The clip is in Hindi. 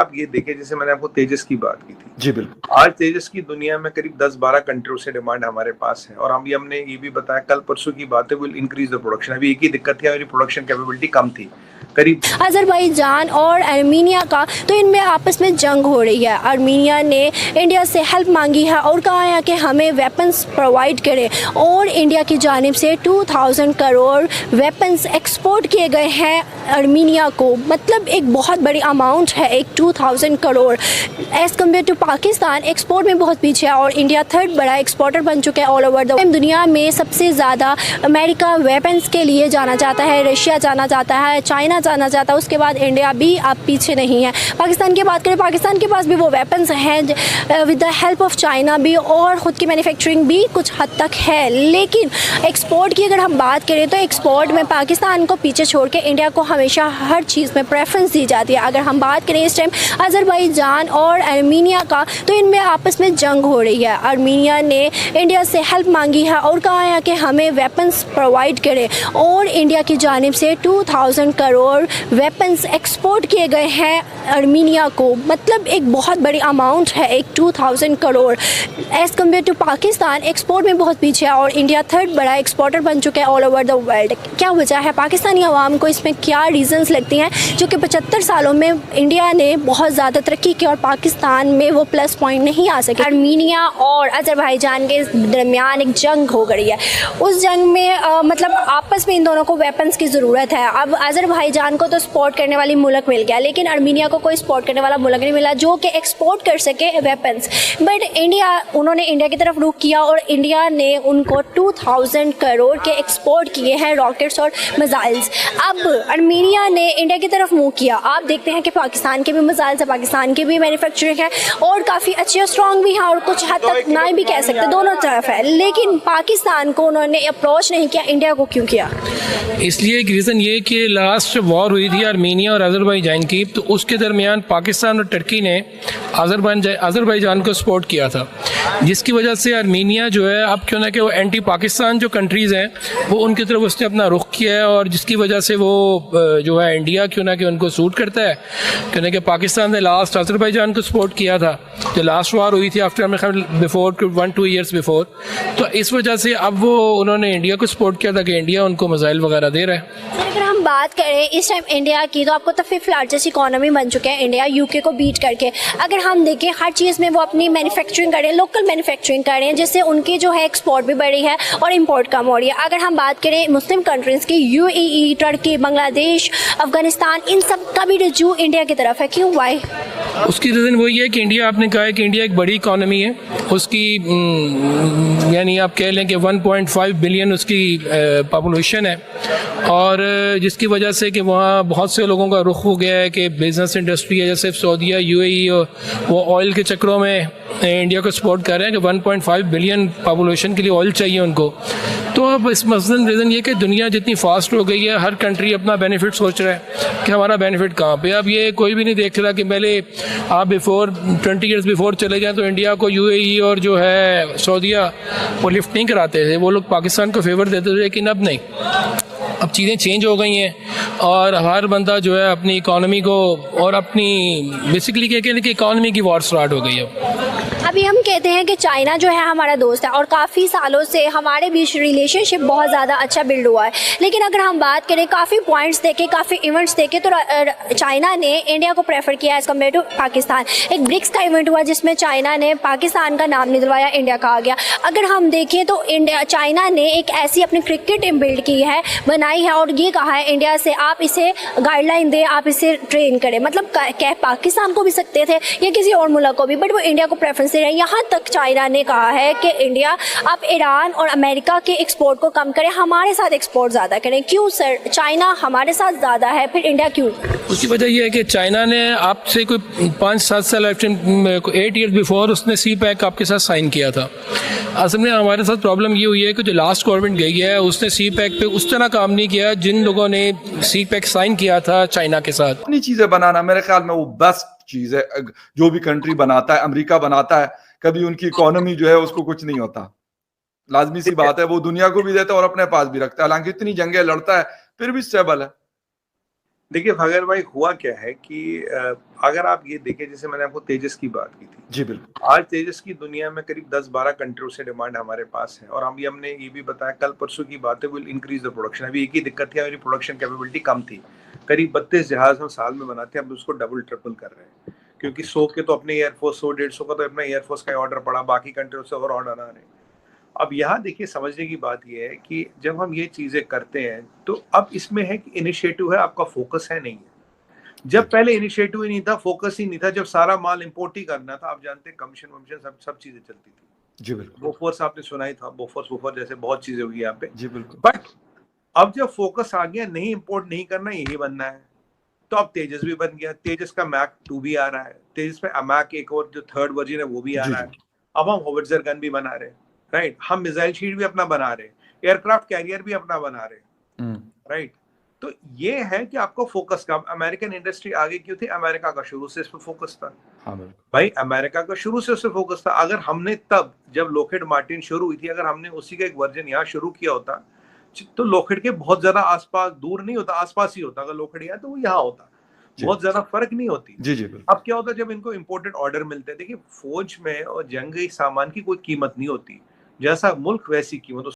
आप ये देखें, जैसे मैंने आपको तेजस की बात की थी। जी बिल्कुल। आज तेजस की दुनिया में करीब 10-12 कंट्रियों से डिमांड हमारे पास है, और हमने ये भी बताया, कल परसों की बात है, विल इंक्रीज द प्रोडक्शन। अभी एक ही दिक्कत थी, हमारी प्रोडक्शन कैपेबिलिटी कम थी करीब। अज़रबैजान और आर्मीनिया का तो इनमें आपस में जंग हो रही है। आर्मीनिया ने इंडिया से हेल्प मांगी है और कहा है कि हमें वेपन्स प्रोवाइड करें, और इंडिया की जानिब से 2000 करोड़ वेपन्स एक्सपोर्ट किए गए हैं आर्मीनिया को। मतलब एक बहुत बड़ी अमाउंट है, एक 2000 crore. As compare to Pakistan export में बहुत पीछे है, और इंडिया थर्ड बड़ा एक्सपोर्टर बन चुका है ऑल ओवर द दुनिया में। सबसे ज़्यादा अमेरिका वेपन्स के लिए जाना चाहता है, रशिया जाना चाहता है, चाइना जाना चाहता है, उसके बाद इंडिया भी अब पीछे नहीं है। पाकिस्तान की बात करें, पाकिस्तान के पास भी वो वेपन्स हैं with the help of China भी, और ख़ुद की मैन्युफैक्चरिंग भी कुछ हद तक है। लेकिन एक्सपोर्ट की अगर हम बात करें तो एक्सपोर्ट में पाकिस्तान को पीछे छोड़ के इंडिया को हमेशा हर चीज़ में प्रेफरेंस दी जाती है। अगर हम बात करें इस टाइम अज़रबैजान और आर्मीनिया का, तो इनमें आपस में जंग हो रही है। आर्मीनिया ने इंडिया से हेल्प मांगी है और कहा है कि हमें वेपन्स प्रोवाइड करें, और इंडिया की जानिब से 2000 करोड़ वेपन्स एक्सपोर्ट किए गए हैं आर्मीनिया को। मतलब एक बहुत बड़ी अमाउंट है, एक 2000 crore. As compare to Pakistan export में बहुत पीछे है, और इंडिया थर्ड बड़ा एक्सपोर्टर बन चुका है ऑल ओवर द वर्ल्ड। क्या वजह है? पाकिस्तानी अवाम को इसमें क्या रीज़न्स लगती हैं जो कि 75 सालों में इंडिया ने बहुत ज़्यादा तरक्की की और पाकिस्तान में वो प्लस पॉइंट नहीं आ सके? आर्मीनिया और अज़रबैजान के दरमियान एक जंग हो गई है। उस जंग में मतलब आपस में इन दोनों को वेपन्स की ज़रूरत है। अब अज़रबैजान को तो सपोर्ट करने वाली मुल्क मिल गया, लेकिन आर्मीनिया को कोई सपोर्ट करने वाला मुल्क नहीं मिला जो कि एक्सपोर्ट कर सके वेपन्स। बट उन्होंने इंडिया की तरफ रुख किया, और इंडिया ने उनको 2000 करोड़ के एक्सपोर्ट किए हैं रॉकेट्स और मिसाइल्स। अब आर्मीनिया ने इंडिया की तरफ मुँह किया। आप देखते हैं कि पाकिस्तान के भी मिसाइल्स है, पाकिस्तान की भी मैन्युफैक्चरिंग है, और काफ़ी अच्छी और स्ट्रॉन्ग भी है, और कुछ हद तक ना भी कह सकते, दोनों तरफ है। लेकिन पाकिस्तान को उन्होंने अप्रोच नहीं किया, इंडिया को क्यों किया? इसलिए एक रीज़न ये कि लास्ट वॉर हुई थी आर्मीनिया और अज़रबैजान की, तो उसके दरमियान पाकिस्तान और टर्की ने अज़रबैजान को सपोर्ट किया था, जिसकी वजह से आर्मीनिया जो है, अब क्यों ना कि वो एंटी पाकिस्तान जो कंट्रीज़ हैं वो उनकी तरफ उसने अपना रुख किया है, और जिसकी वजह से वो जो है इंडिया क्यों ना कि उनको सूट करता है। क्यों ना कि पाकिस्तान ने लास्ट अज़रबैजान को सपोर्ट किया था जो लास्ट वॉर हुई थी आफ्टर बिफोर 1-2 ईयर्स बिफोर, तो इस वजह से अब वो उन्होंने इंडिया को सपोर्ट किया था कि इंडिया उनको मिसाइल वगैरह दे रहा है। अगर हम बात करें इस टाइम इंडिया की, तो आपको तो 5th लार्जेस्ट इकोनॉमी बन चुके हैं इंडिया, यूके को बीट करके। अगर हम देखें हर चीज़ में वो अपनी मैन्युफैक्चरिंग कर रहे हैं, लोकल मैन्युफैक्चरिंग कर रहे हैं, जिससे उनकी जो है एक्सपोर्ट भी बढ़ी है और इंपोर्ट कम हो रही है। अगर हम बात करें मुस्लिम कंट्रीज़ की, यूएई, टर्की, बांग्लादेश, अफगानिस्तान, इन सब का भी रुजू इंडिया की तरफ है। क्यों? वाई? उसकी रीज़न वही है कि इंडिया, आपने कहा है कि इंडिया एक बड़ी इकॉनमी है, उसकी यानी आप कह लें कि 1.5 बिलियन उसकी पॉपुलेशन है, और जिसकी वजह से कि वहाँ बहुत से लोगों का रुख हो गया है कि बिज़नेस इंडस्ट्री है, जैसे सऊदीया, यूएई, वो ऑयल के चक्रों में इंडिया को सपोर्ट कर रहे हैं कि 1.5 बिलियन पॉपुलेशन के लिए ऑयल चाहिए उनको। तो अब इस मसलन रीज़न ये कि दुनिया जितनी फास्ट हो गई है, हर कंट्री अपना बेनिफिट सोच रहा है कि हमारा बेनिफिट कहाँ पे। अब ये कोई भी नहीं देख रहा कि पहले आप 20 ईयर्स बिफोर चले जाएं तो इंडिया को यूएई और जो है सऊदीया वो लिफ्ट नहीं कराते थे, वो लोग पाकिस्तान को फेवर देते थे, लेकिन अब नहीं। अब चीज़ें चेंज हो गई हैं, और हर बंदा जो है अपनी इकॉनमी को और अपनी बेसिकली क्या कहते हैं कि इकॉनमी की वॉर स्टार्ट हो गई है। अभी हम कहते हैं कि चाइना जो है हमारा दोस्त है, और काफ़ी सालों से हमारे बीच रिलेशनशिप बहुत ज़्यादा अच्छा बिल्ड हुआ है। लेकिन अगर हम बात करें काफ़ी पॉइंट्स देखे, काफ़ी इवेंट्स देखे, तो चाइना ने इंडिया को प्रेफर किया एज़ कम्पेयर टू पाकिस्तान। एक ब्रिक्स का इवेंट हुआ जिसमें चाइना ने पाकिस्तान का नाम निकलवाया, इंडिया का आ गया। अगर हम देखें तो चाइना ने एक ऐसी अपनी क्रिकेट टीम बिल्ड की है, बनाई है, और ये कहा है इंडिया से आप इसे गाइडलाइन दें, आप इसे ट्रेन करें। मतलब कह पाकिस्तान को भी सकते थे या किसी और मुल्क को भी, बट वो इंडिया को प्रेफरेंस दे रहे हैं। यहाँ तक चाइना ने कहा है कि इंडिया आप ईरान और अमेरिका के एक्सपोर्ट को कम करें, हमारे साथ एक्सपोर्ट ज़्यादा करें। क्यों सर? चाइना हमारे साथ ज़्यादा है, फिर इंडिया क्यों? उसकी वजह यह है कि चाइना ने आपसे कोई 5-7 साल 8 ईयर्स बिफोर उसने CPEC आपके साथ साइन किया था। असल में हमारे साथ प्रॉब्लम ये हुई है कि जो लास्ट गवर्नमेंट गई है उसने CPEC पे उस तरह काम नहीं किया जिन लोगों ने CPEC साइन किया था चाइना के साथ। अपनी चीजें बनाना मेरे ख्याल में वो बेस्ट चीज है, जो भी कंट्री बनाता है, अमेरिका बनाता है, कभी उनकी इकोनॉमी जो है उसको कुछ नहीं होता। लाजमी सी बात है, वो दुनिया को भी देता है और अपने पास भी रखता है, हालांकि इतनी जंगें लड़ता है फिर भी स्टेबल है। देखिए फागर भाई, हुआ क्या है कि अगर आप ये देखें, जैसे मैंने आपको तेजस की बात की थी, जी बिल्कुल। आज तेजस की दुनिया में करीब 10-12 कंट्रियों से डिमांड हमारे पास है। और अभी हमने ये भी बताया, कल परसों की बात है, विल इंक्रीज द प्रोडक्शन। अभी एक ही दिक्कत थी, हमारी प्रोडक्शन कैपेबिलिटी कम थी। करीब 32 जहाज हम साल में बनाते हैं, अब उसको डबल ट्रिपल कर रहे हैं, क्योंकि 100 के तो अपने एयरफोर्स, 100-150 का तो अपना एयरफोर्स का ऑर्डर पड़ा, बाकी कंट्रियों से और ऑर्डर आ रहे हैं। अब यहाँ देखिए, समझने की बात यह है कि जब हम ये चीजें करते हैं तो अब इसमें है कि इनिशिएटिव है, आपका फोकस है, नहीं है। जब पहले इनिशिएटिव ही नहीं था, फोकस ही नहीं था, जब सारा माल इंपोर्ट ही करना था, आप जानते हैं कमीशन वमीशन सब चीजें चलती थी। जी बिल्कुल। बोफोर्स आपने सुना ही था, बोफोर्स वोफोर्स जैसे बहुत चीजें हुई यहाँ पे। जी बिल्कुल। बट अब जब फोकस आ गया, नहीं इंपोर्ट नहीं करना, यही बनना है, तो अब तेजस भी बन गया। तेजस का मैक 2 भी आ रहा है, तेजस में अमैक एक और जो थर्ड वर्जन है वो भी आ जी रहा है। जी। अब हम होविट्जर गन भी बना रहे हैं, राइट। हम मिसाइल शीट भी अपना बना रहे हैं, एयरक्राफ्ट कैरियर भी अपना बना रहे हैं, राइट। तो ये है कि आपको फोकस का, अमेरिकन इंडस्ट्री आगे क्यों थी? अमेरिका का शुरू से इस पर फोकस था। हाँ बिल्कुल। भाई अमेरिका का शुरू से उससे फोकस था। अगर हमने तब, जब लॉकहीड मार्टिन शुरू हुई थी, अगर हमने उसी का एक वर्जन यहाँ शुरू किया होता, तो लॉकहीड के बहुत ज्यादा आसपास, दूर नहीं होता, आसपास ही होता। अगर लॉकहीड यहाँ तो वो यहाँ होता, बहुत ज्यादा फर्क नहीं होती। जी जी बिल्कुल। अब क्या होता, जब इनको इंपोर्टेड ऑर्डर मिलते हैं, देखिए फौज में और जंगी सामान की कोई कीमत नहीं होती, जैसा मुल्क वैसी कीमत।